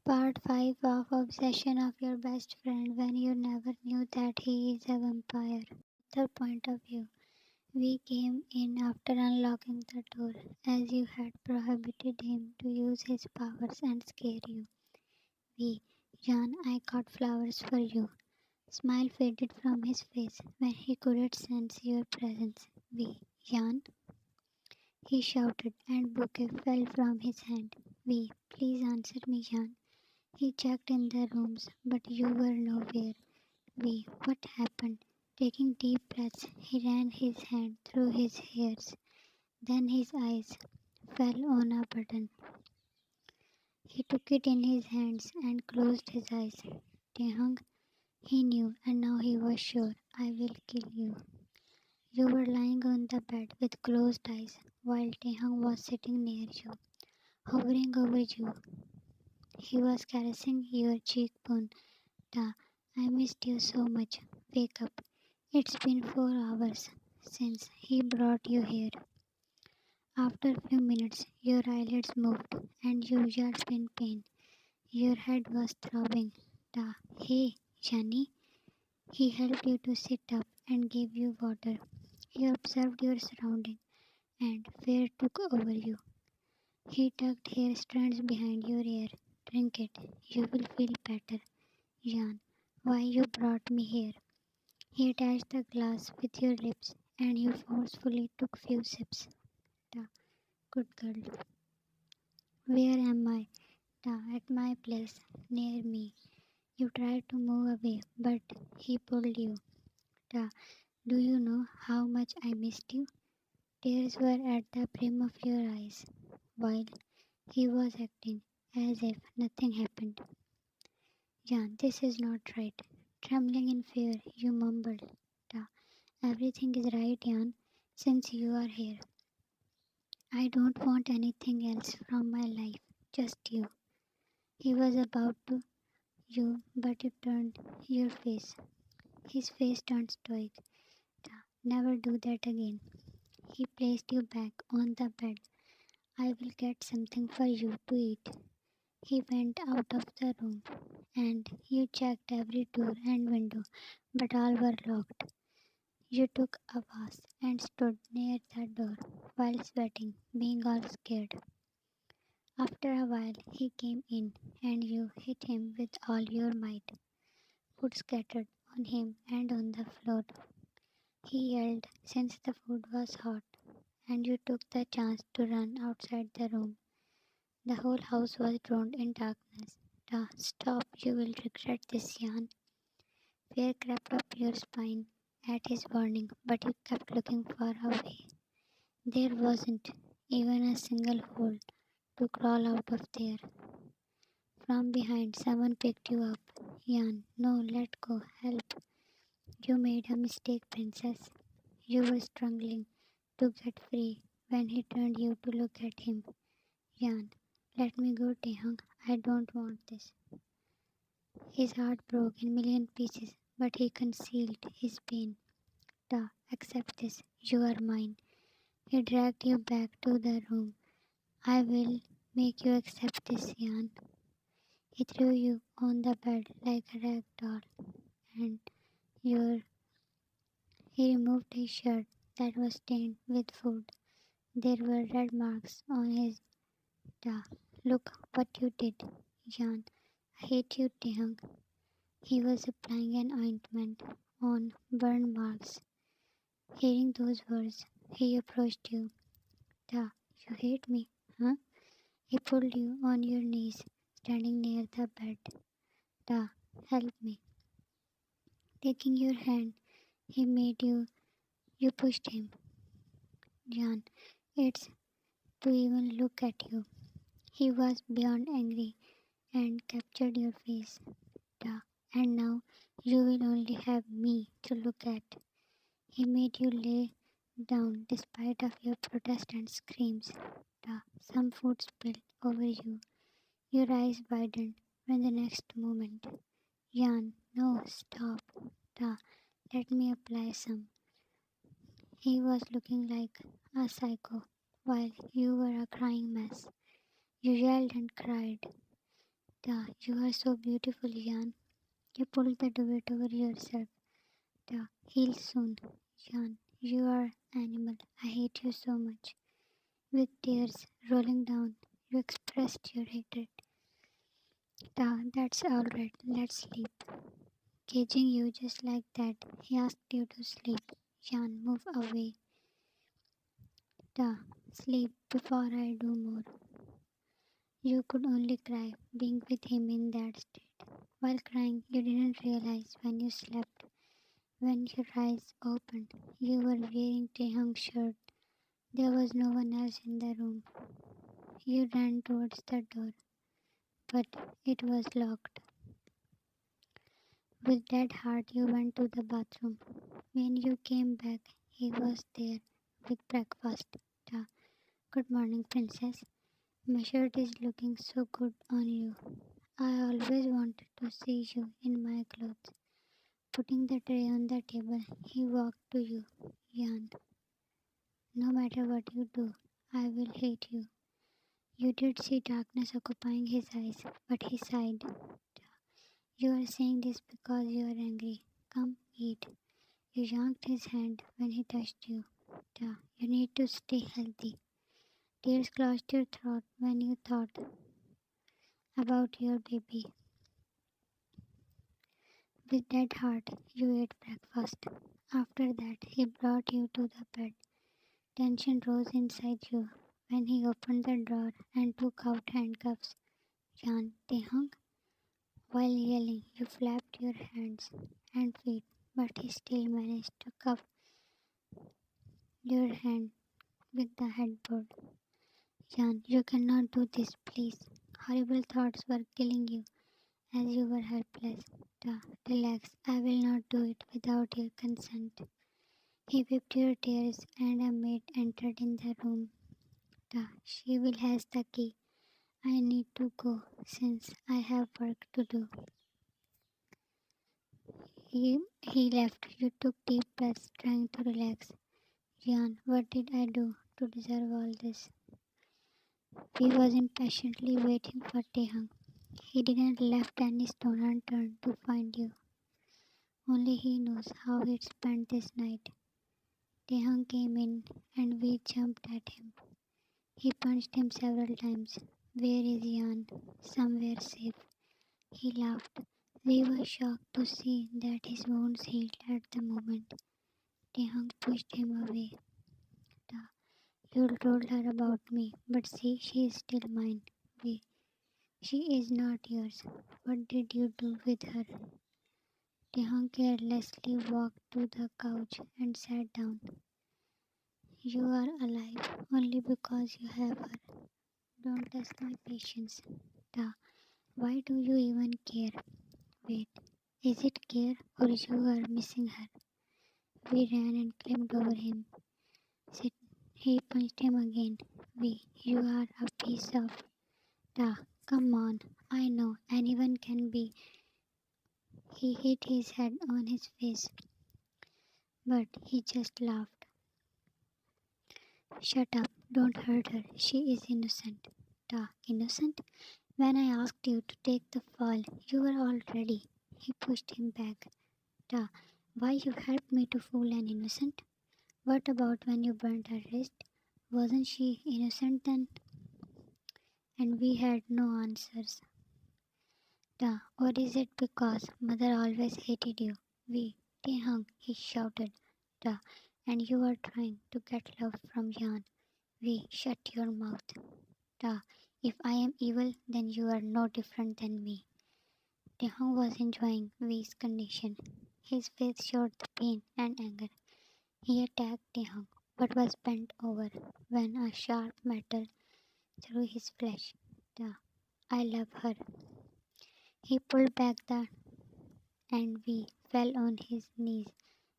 Part 5 of Obsession of Your Best Friend When You Never Knew That He Is a Vampire. The point of view. We came in after unlocking the door, as you had prohibited him to use his powers and scare you. We, Jan, I got flowers for you. Smile faded from his face when he couldn't sense your presence. We, Jan, he shouted, and bouquet fell from his hand. We, please answer me, Jan. He checked in the rooms, but you were nowhere. We, what happened? Taking deep breaths, he ran his hand through his hairs. Then his eyes fell on a button. He took it in his hands and closed his eyes. Taehyungff, he knew, and now he was sure. I will kill you. You were lying on the bed with closed eyes, while Taehyungff was sitting near you, hovering over you. He was caressing your cheekbone. Ta, I missed you so much. Wake up. It's been 4 hours since he brought you here. After a few minutes, your eyelids moved and you yelped in pain. Your head was throbbing. Ta, hey, Johnny. He helped you to sit up and gave you water. He observed your surroundings and fear took over you. He tucked hair strands behind your ear. Drink it. You will feel better. Jan, why you brought me here? He attached the glass with your lips and you forcefully took few sips. Ta, good girl. Where am I? Ta, at my place, near me. You tried to move away, but he pulled you. Ta, do you know how much I missed you? Tears were at the brim of your eyes, while he was acting as if nothing happened. Jan, this is not right. Trembling in fear, you mumbled. Ta, everything is right, Jan, since you are here. I don't want anything else from my life, just you. He was about to you, but you turned your face. His face turned stoic. Never do that again. He placed you back on the bed. I will get something for you to eat. He went out of the room, and you checked every door and window, but all were locked. You took a vase and stood near the door while sweating, being all scared. After a while, he came in, and you hit him with all your might. Food scattered on him and on the floor. He yelled since the food was hot, and you took the chance to run outside the room. The whole house was drowned in darkness. Stop, you will regret this, Jan. Fear crept up your spine at his warning, but you kept looking far away. There wasn't even a single hole to crawl out of there. From behind, someone picked you up. Jan, no, let go, help. You made a mistake, princess. You were struggling to get free when he turned you to look at him. Jan, let me go, Taehyung. I don't want this. His heart broke in million pieces, but he concealed his pain. Accept this. You are mine. He dragged you back to the room. I will make you accept this, Jan. He threw you on the bed like a rag doll, and your he removed his shirt that was stained with food. There were red marks on his jaw. Look what you did, Jan. I hate you, Taehyung. He was applying an ointment on burn marks. Hearing those words, he approached you. Ta, you hate me, huh? He pulled you on your knees, standing near the bed. Ta, help me. Taking your hand, he made you. You pushed him. Jan, it's to even look at you. He was beyond angry and captured your face. Ta, and now you will only have me to look at. He made you lay down despite of your protest and screams. Some food spilled over you. Your eyes widened when the next moment. Jan, no, stop. Ta, let me apply some. He was looking like a psycho while you were a crying mess. You yelled and cried. You are so beautiful, Jan. You pulled the duvet over yourself. Heal soon. Jan, you are animal. I hate you so much. With tears rolling down, you expressed your hatred. That's alright. Let's sleep. Caging you just like that, he asked you to sleep. Jan, move away. Da, sleep before I do more. You could only cry, being with him in that state. While crying, you didn't realize when you slept. When your eyes opened, you were wearing taehyungff's shirt. There was no one else in the room. You ran towards the door, but it was locked. With that heart, you went to the bathroom. When you came back, he was there with breakfast. Da, good morning, princess. My shirt is looking so good on you. I always wanted to see you in my clothes. Putting the tray on the table, he walked to you. Jan, no matter what you do, I will hate you. You did see darkness occupying his eyes, but he sighed. You are saying this because you are angry. Come, eat. You yanked his hand when he touched you. You need to stay healthy. Tears closed your throat when you thought about your baby. With that heart, you ate breakfast. After that, he brought you to the bed. Tension rose inside you when he opened the drawer and took out handcuffs. Jan Taehyungff, while yelling, you flapped your hands and feet, but he still managed to cuff your hand with the headboard. Jan, you cannot do this, please. Horrible thoughts were killing you as you were helpless. Relax, I will not do it without your consent. He wiped your tears and a maid entered in the room. She will has the key. I need to go since I have work to do. He left. You took deep breaths trying to relax. Jan, what did I do to deserve all this? We was impatiently waiting for Taehyung. He didn't left any stone unturned to find you. Only he knows how he'd spent this night. Taehyung came in and we jumped at him. He punched him several times. Where is Jan? Somewhere safe. He laughed. We were shocked to see that his wounds healed at the moment. Taehyung pushed him away. You told her about me, but see, she is still mine. We, she is not yours. What did you do with her? Taehyung carelessly walked to the couch and sat down. You are alive only because you have her. Don't test my patience. Why do you even care? Wait, is it care or you are missing her? We ran and climbed over him. Sit. He punched him again. You are a piece of. Come on. I know anyone can be. He hit his head on his face, but he just laughed. Shut up. Don't hurt her. She is innocent. Innocent? When I asked you to take the fall, you were all ready. He pushed him back. Why you helped me to fool an innocent? What about when you burnt her wrist? Wasn't she innocent then? And we had no answers. Or is it because mother always hated you? Taehyung, he shouted. Duh, and you are trying to get love from Jan. Shut your mouth. Duh, if I am evil, then you are no different than me. Taehyung was enjoying V's condition. His face showed the pain and anger. He attacked Taehyung, but was bent over when a sharp metal through his flesh. I love her. He pulled back the and V fell on his knees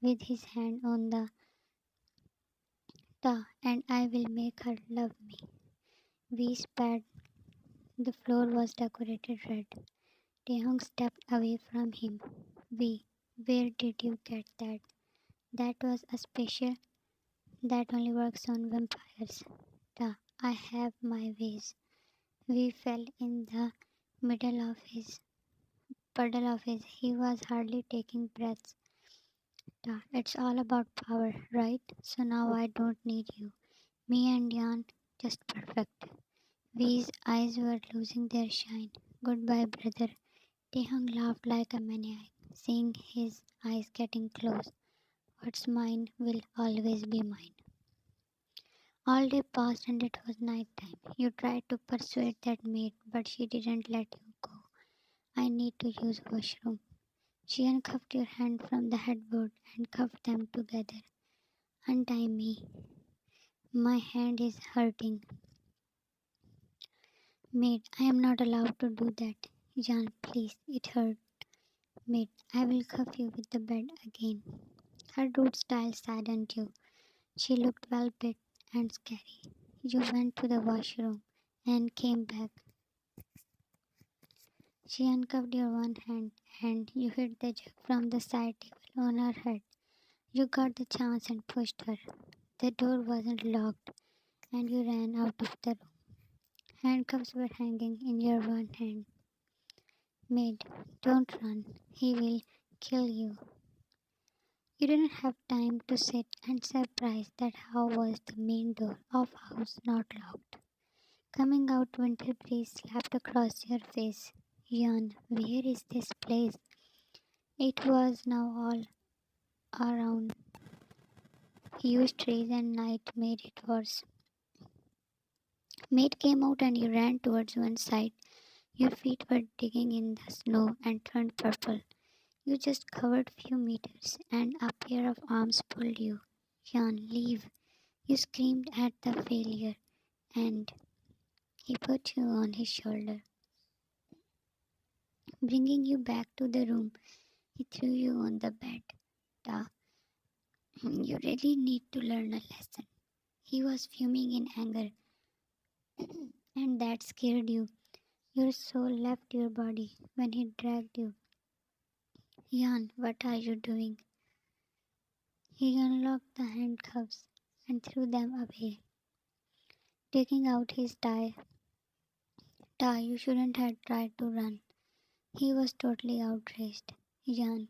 with his hand on the and I will make her love me. V spat. The floor was decorated red. Taehyung stepped away from him. Where did you get that? That was a special that only works on vampires. I have my ways. We fell in the middle of his puddle of his. He was hardly taking breaths. It's all about power, right? So now I don't need you. Me and Jan, just perfect. V's eyes were losing their shine. Goodbye, brother. Taehyung laughed like a maniac, seeing his eyes getting close. What's mine will always be mine. All day passed and it was night time. You tried to persuade that maid, but she didn't let you go. I need to use washroom. She uncuffed your hand from the headboard and cuffed them together. Untie me. My hand is hurting. Maid, I am not allowed to do that. Jan, please, it hurt. Maid, I will cuff you with the bed again. Her rude style saddened you. She looked well bit and scary. You went to the washroom and came back. She uncuffed your one hand and you hit the jug from the side table on her head. You got the chance and pushed her. The door wasn't locked and you ran out of the room. Handcuffs were hanging in your one hand. Maid, don't run. He will kill you. You didn't have time to sit and surprise that how was the main door of house not locked. Coming out, winter breeze slapped across your face. Jan, where is this place? It was now all around. Huge trees and night made it worse. Maid came out and you ran towards one side. Your feet were digging in the snow and turned purple. You just covered few meters and a pair of arms pulled you. Jan, leave. You screamed at the failure and he put you on his shoulder. Bringing you back to the room, he threw you on the bed. Da, you really need to learn a lesson. He was fuming in anger and that scared you. Your soul left your body when he dragged you. Jan, what are you doing? He unlocked the handcuffs and threw them away, taking out his tie. You shouldn't have tried to run. He was totally outraged. Jan,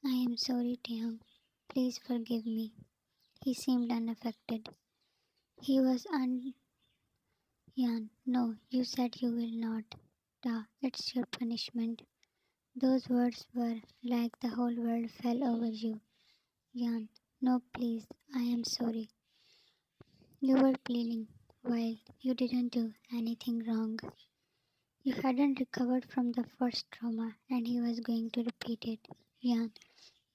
I am sorry, Taehyung. Please forgive me. He seemed unaffected. He was Jan, no, you said you will not. It's your punishment. Those words were like the whole world fell over you. Jan, no, please, I am sorry. You were pleading while you didn't do anything wrong. You hadn't recovered from the first trauma and he was going to repeat it. Jan,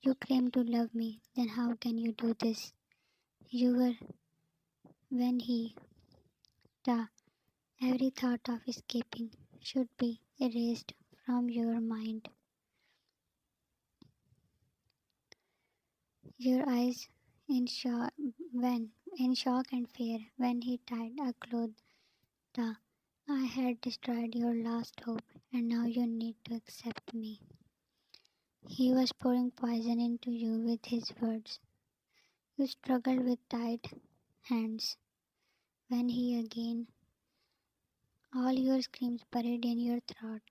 you claim to love me, then how can you do this? You were when he, da, every thought of escaping should be erased from your mind. Your eyes in shock and fear when he tied a cloth. Da, I had destroyed your last hope and now you need to accept me. He was pouring poison into you with his words. You struggled with tied hands when he again, all your screams buried in your throat.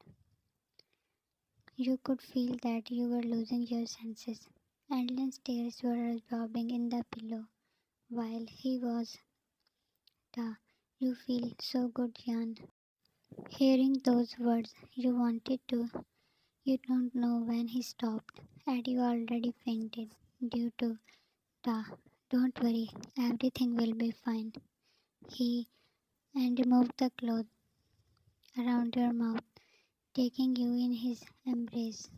You could feel that you were losing your senses. Endless tears were absorbing in the pillow while he was. Da, you feel so good, Jan. Hearing those words, you wanted to. You don't know when he stopped, and you already fainted due to. Da, don't worry, everything will be fine. He and removed the cloth around your mouth, taking you in his embrace.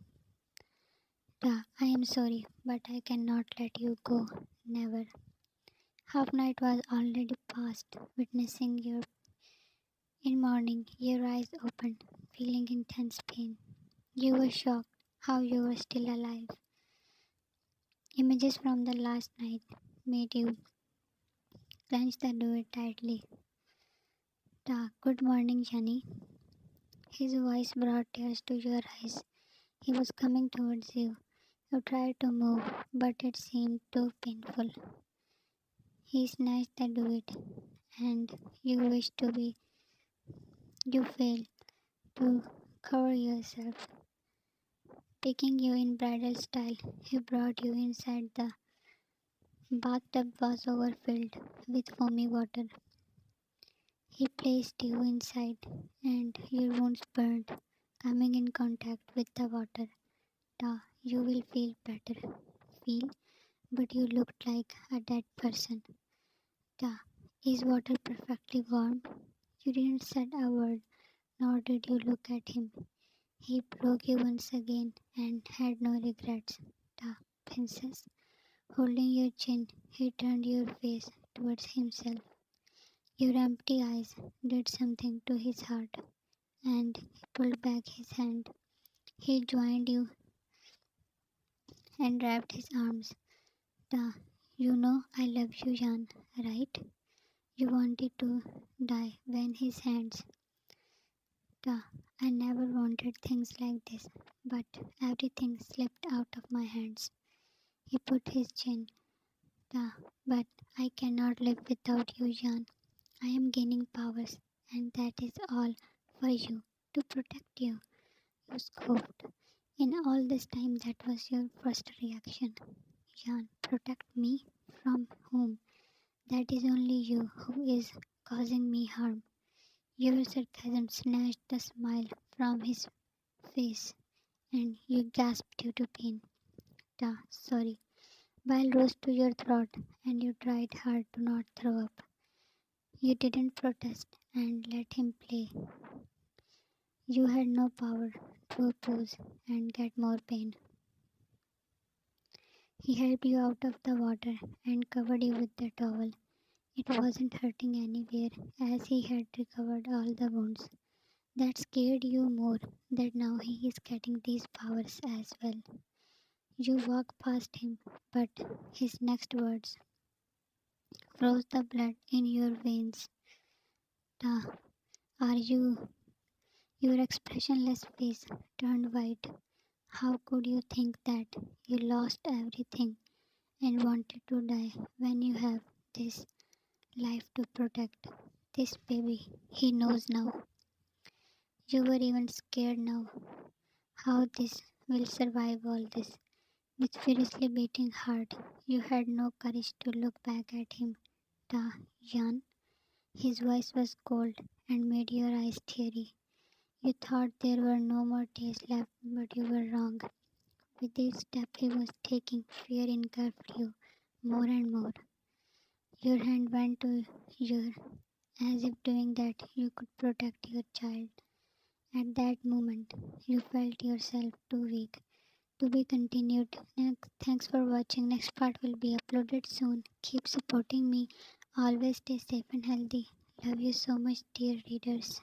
I am sorry, but I cannot let you go. Never. Half night was already past, witnessing your in morning, your eyes opened, feeling intense pain. You were shocked how you were still alive. Images from the last night made you clench the door tightly. Good morning, Jenny. His voice brought tears to your eyes. He was coming towards you. You tried to move, but it seemed too painful. He snatched the duet, and you wished to be. You failed to Cover yourself. Picking you in bridal style, he brought you inside. The bathtub was overfilled with foamy water. He placed you inside, and your wounds burned, coming in contact with the water. Ta, you will feel better. Feel, but you looked like a dead person. Ta, is water perfectly warm? You didn't say a word, nor did you look at him. He broke you once again and had no regrets. Ta, princess. Holding your chin, he turned your face towards himself. Your empty eyes did something to his heart, and he pulled back his hand. He joined you and wrapped his arms. Ta, you know I love you, Jan, right? You wanted to die when his hands. Ta, I never wanted things like this, but everything slipped out of my hands. He put his chin. Ta, but I cannot live without you, Jan. I am gaining powers, and that is all for you, to protect you. You scoffed. In all this time, that was your first reaction. Jan, protect me from whom? That is only you who is causing me harm. Your sarcasm snatched the smile from his face, and you gasped due to pain. Ta, sorry. Bile rose to your throat, and you tried hard to not throw up. You didn't protest and let him play. You had no power to oppose and get more pain. He helped you out of the water and covered you with the towel. It wasn't hurting anywhere as he had recovered all the wounds. That scared you more that now he is getting these powers as well. You walked past him, but his next words froze the blood in your veins. Ta, are you? Your expressionless face turned white. How could you think that you lost everything and wanted to die when you have this life to protect? This baby, he knows now. You were even scared now how this will survive all this. With furiously beating heart, you had no courage to look back at him. Ta, Jan. His voice was cold and made your eyes teary. You thought there were no more days left, but you were wrong. With each step he was taking, fear engulfed you more and more. Your hand went to your, as if doing that you could protect your child. At that moment, you felt yourself too weak to be continued. Thanks for watching. Next part will be uploaded soon. Keep supporting me. Always stay safe and healthy. Love you so much, dear readers.